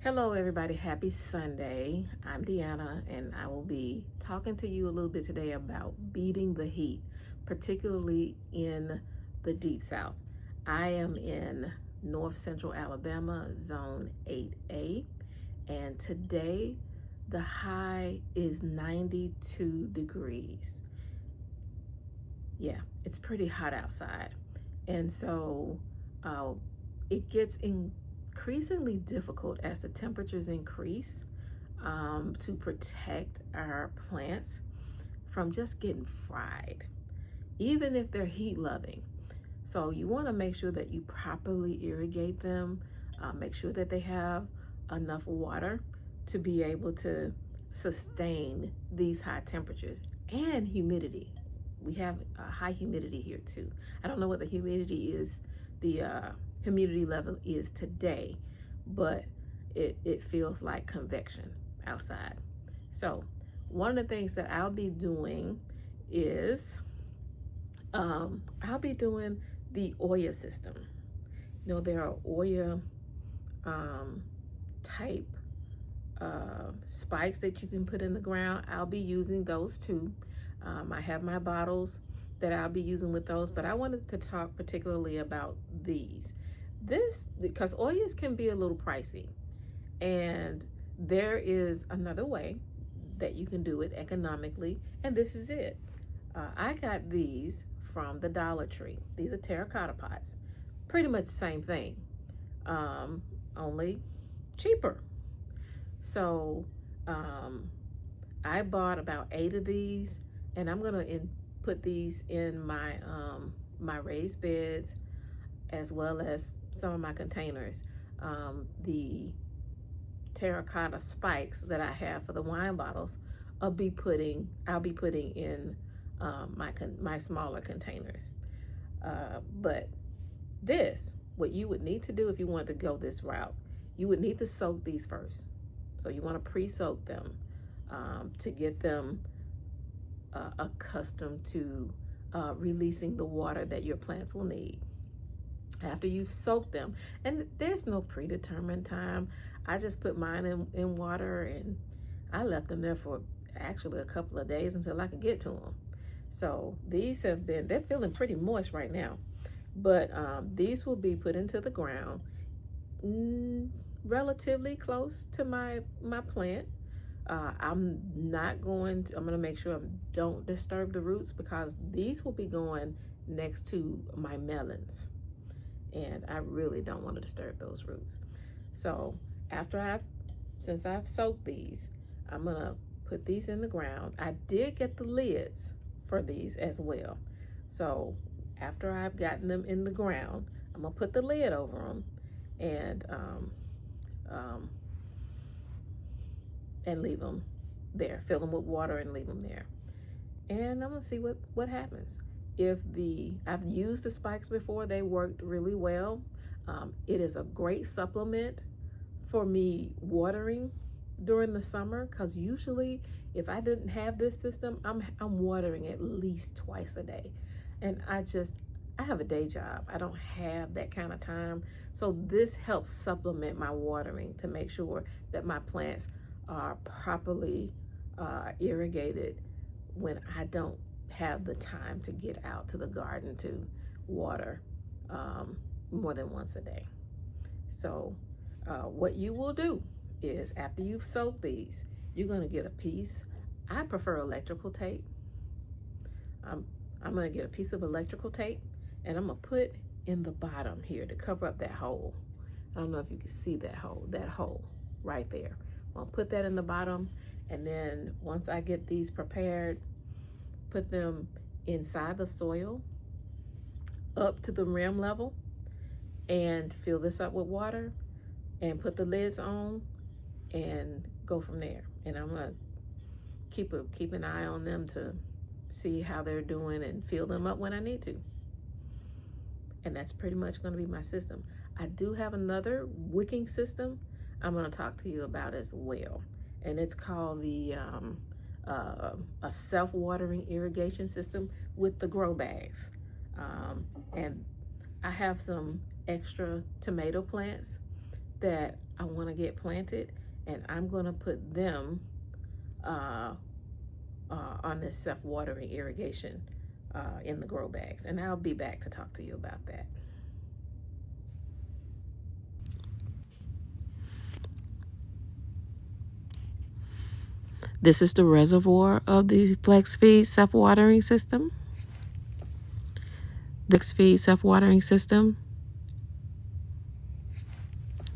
Hello, everybody. Happy Sunday. I'm Deanna, and I will be talking to you a little bit today about beating the heat, particularly in the Deep South. I am in North Central Alabama, Zone 8A, and today the high is 92 degrees. Yeah, it's pretty hot outside. And so uh, it gets increasingly difficult as the temperatures increase to protect our plants from just getting fried, even if they're heat loving. So you want to make sure that you properly irrigate them, make sure that they have enough water to be able to sustain these high temperatures and humidity. We have high humidity here too. I don't know what the humidity is, the humidity level is today, but it feels like convection outside. So one of the things that I'll be doing is I'll be doing the Oya system. You know, there are Oya type spikes that you can put in the ground. I'll be using those too. I have my bottles that I'll be using with those, but I wanted to talk particularly about these. This, because Oyas can be a little pricey, and there is another way that you can do it economically, and this is it. I got these from the Dollar Tree. These are terracotta pots. Pretty much the same thing, only cheaper. So I bought about 8 of these, and I'm gonna put these in my my raised beds, as well as some of my containers. The terracotta spikes that I have for the wine bottles, I'll be putting in my smaller containers. But what you would need to do if you wanted to go this route, you would need to soak these first. So you want to pre-soak them to get them accustomed to releasing the water that your plants will need. After you've soaked them, and there's no predetermined time, I just put mine in water, and I left them there for actually a couple of days until I could get to them. So these they're feeling pretty moist right now, but these will be put into the ground relatively close to my plant. I'm going to make sure I don't disturb the roots, because these will be going next to my melons, and I really don't want to disturb those roots. So since I've soaked these, I'm gonna put these in the ground. I did get the lids for these as well. So after I've gotten them in the ground, I'm gonna put the lid over them and leave them there. Fill them with water and leave them there. And I'm gonna see what happens. I've used the spikes before, they worked really well. It is a great supplement for me watering during the summer, because usually if I didn't have this system, I'm watering at least twice a day. And I have a day job. I don't have that kind of time. So this helps supplement my watering to make sure that my plants are properly irrigated when I don't have the time to get out to the garden to water more than once a day. So what you will do is, after you've soaked these, you're going to get a piece. I prefer electrical tape. I'm going to get a piece of electrical tape, and I'm going to put in the bottom here to cover up that hole. I don't know if you can see that hole right there. I'll put that in the bottom, and then once I get these prepared, put them inside the soil up to the rim level, and fill this up with water, and put the lids on, and go from there. And I'm gonna keep an eye on them to see how they're doing and fill them up when I need to. And that's pretty much going to be my system. I do have another wicking system I'm going to talk to you about as well, and it's called a self-watering irrigation system with the grow bags. And I have some extra tomato plants that I want to get planted, and I'm going to put them on this self-watering irrigation in the grow bags, and I'll be back to talk to you about that. This is the reservoir of the FlexFeed self-watering system. The FlexFeed self-watering system.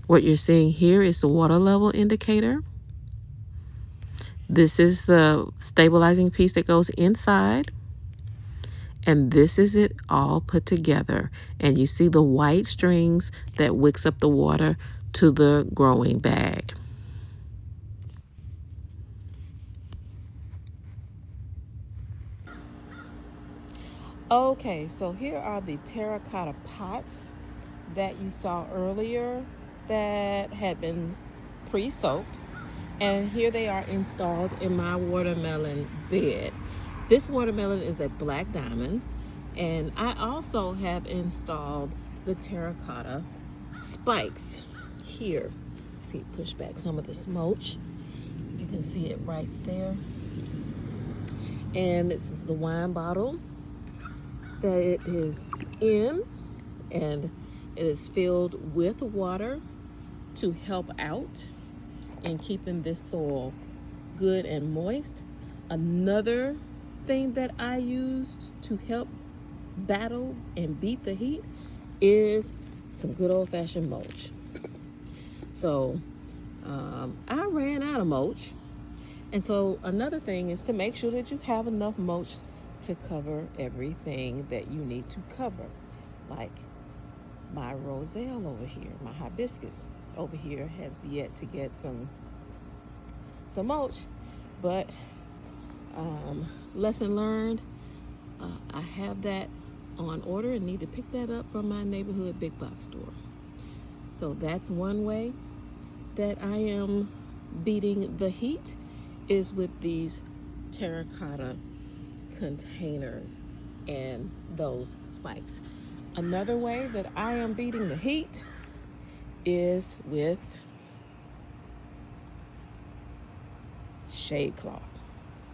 What you're seeing here is the water level indicator. This is the stabilizing piece that goes inside. And this is it all put together. And you see the white strings that wicks up the water to the growing bag. Okay, so here are the terracotta pots that you saw earlier that had been pre-soaked. And here they are installed in my watermelon bed. This watermelon is a black diamond, and I also have installed the terracotta spikes here. See, push back some of this mulch. You can see it right there. And this is the wine bottle that it is in, and it is filled with water to help out in keeping this soil good and moist. Another thing that I used to help battle and beat the heat is some good old-fashioned mulch. So I ran out of mulch, and so another thing is to make sure that you have enough mulch to cover everything that you need to cover, like my roselle over here, my hibiscus over here has yet to get some mulch, but lesson learned. I have that on order and need to pick that up from my neighborhood big box store. So that's one way that I am beating the heat, is with these terracotta containers and those spikes. Another way that I am beating the heat is with shade cloth.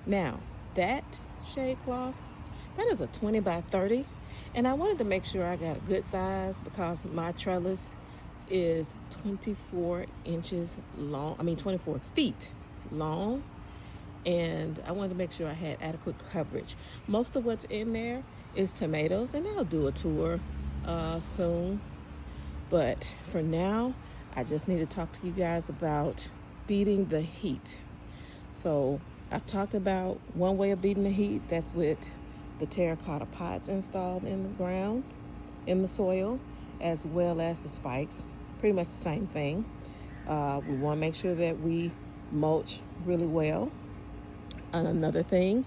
Now, that shade cloth, that is a 20 by 30, and I wanted to make sure I got a good size because my trellis is 24 inches long, 24 feet long, and I wanted to make sure I had adequate coverage. Most of what's in there is tomatoes, and I'll do a tour soon, but for now I just need to talk to you guys about beating the heat. So I've talked about one way of beating the heat, that's with the terracotta pots installed in the ground, in the soil, as well as the spikes. Pretty much the same thing. We want to make sure that we mulch really well. And another thing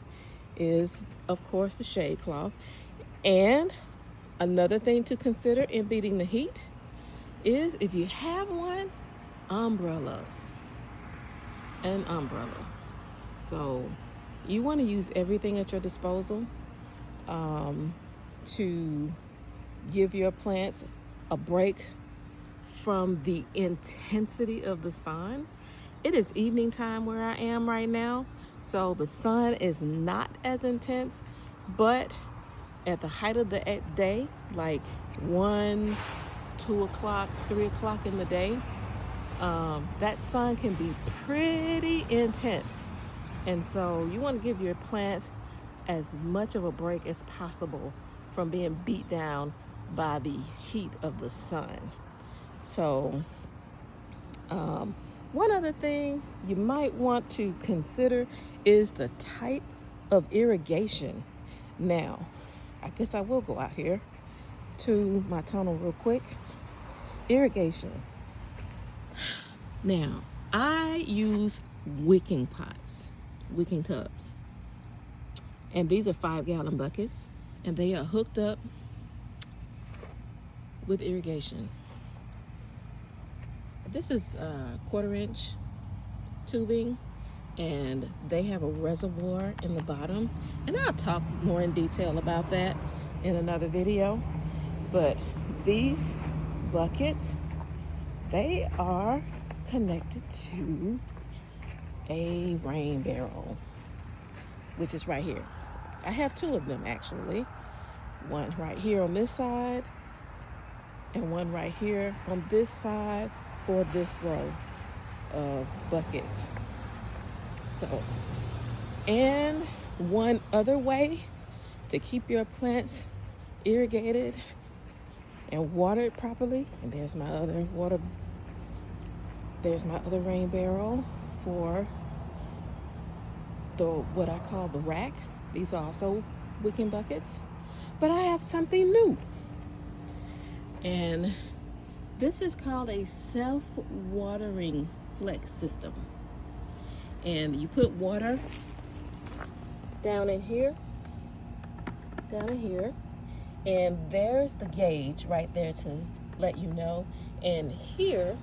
is, of course, the shade cloth. And another thing to consider in beating the heat is, if you have one, umbrellas. An umbrella. So you want to use everything at your disposal to give your plants a break from the intensity of the sun. It is evening time where I am right now, so the sun is not as intense, but at the height of the day, like 1, 2 o'clock, 3 o'clock in the day, that sun can be pretty intense. And so you want to give your plants as much of a break as possible from being beat down by the heat of the sun. So one other thing you might want to consider is the type of irrigation. Now, I guess I will go out here to my tunnel real quick. Irrigation. Now, I use wicking pots, wicking tubs. And these are 5-gallon buckets, and they are hooked up with irrigation. This is 1/4-inch tubing, and they have a reservoir in the bottom. And I'll talk more in detail about that in another video. But these buckets they are connected to a rain barrel, which is right here. I have two of them actually. One right here on this side and one right here on this side for this row of buckets. So, and one other way to keep your plants irrigated and watered properly, and there's my other rain barrel for what I call the rack. These are also wicking buckets, but I have something new, and this is called a self-watering flex system. And you put water down in here, and there's the gauge right there to let you know. And here,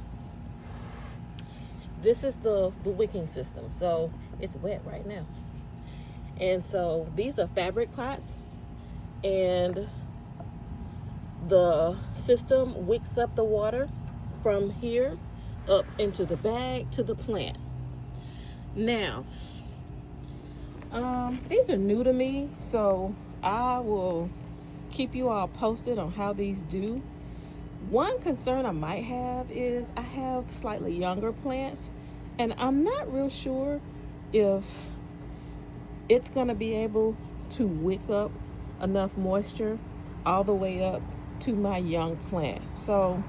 this is the wicking system. So it's wet right now. And so these are fabric pots, and the system wicks up the water from here up into the bag to the plant. Now, these are new to me, so I will keep you all posted on how these do. One concern I might have is I have slightly younger plants, and I'm not real sure if it's going to be able to wick up enough moisture all the way up to my young plant. So,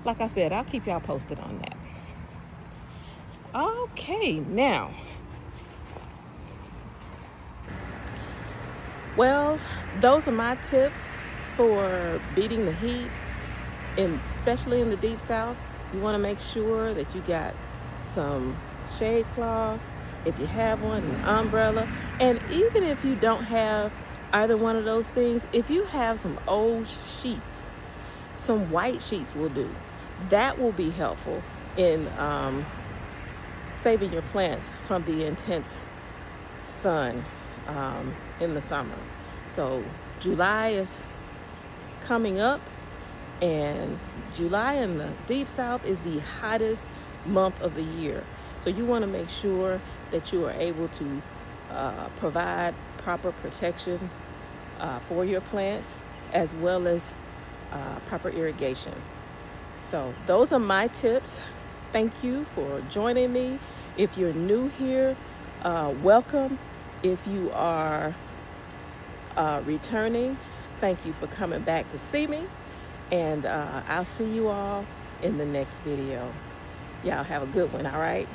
like I said, I'll keep y'all posted on that. Okay, now, well, those are my tips for beating the heat, and especially in the deep south. You want to make sure that you got some shade cloth, if you have one, an umbrella, and even if you don't have either one of those things, if you have some old sheets, some white sheets will do. That will be helpful in saving your plants from the intense sun in the summer. So July is coming up, and July in the deep south is the hottest month of the year. So you want to make sure that you are able to provide proper protection for your plants, as well as proper irrigation. So those are my tips. Thank you for joining me. If you're new here, welcome. If you are returning, thank you for coming back to see me. And I'll see you all in the next video. Y'all have a good one, all right?